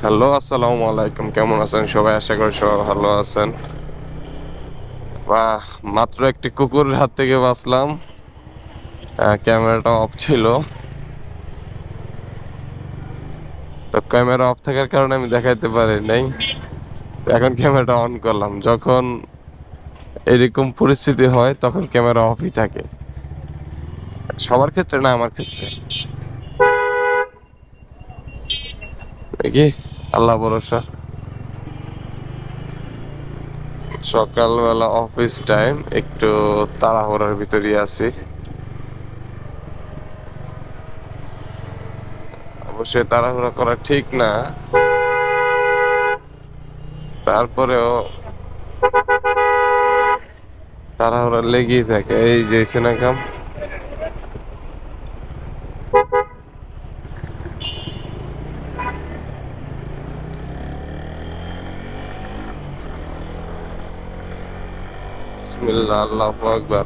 Hello, আসসালামু আলাইকুম। কেমন আছেন সবাই? আশা করি সবাই ভালো আছেন। বাহ! মাত্র একটি কুকুরের হাত থেকে বাঁচলাম। ক্যামেরাটা অফ ছিল। তো ক্যামেরা অফ থাকার কারণে আমি দেখাইতে পারি নাই। তো এখন ক্যামেরাটা অন করলাম। যখন এরকম পরিস্থিতি হয় তখন ক্যামেরা অফই থাকে। সবার ক্ষেত্রে না, আমার ক্ষেত্রে। দেখি, আল্লাহ ভরসা। সকালবেলা অফিস টাইম, একটু তাড়াহুড়ার ভিতরই আছি। অবশ্যই তাড়াহুড়া করা ঠিক না, তারপরেও তাড়াহুড়া লেগেই থাকে। এই যে সিনাকাম, বিসমিল্লাহ, আল্লাহু আকবার।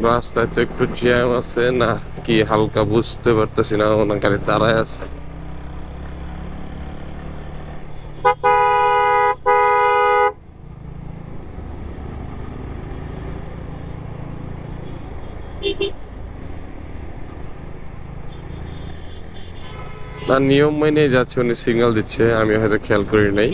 রাস্তায় তো একটু জ্যাম আছে না, কি হালকা বুঝতে পারতেছি না, ওনা গাড়ি দাঁড়ায় আছে। না, নিয়ম মেনে যাচ্ছে, উনি সিগন্যাল দিচ্ছে, আমি হয়তো খেয়াল করি নাই।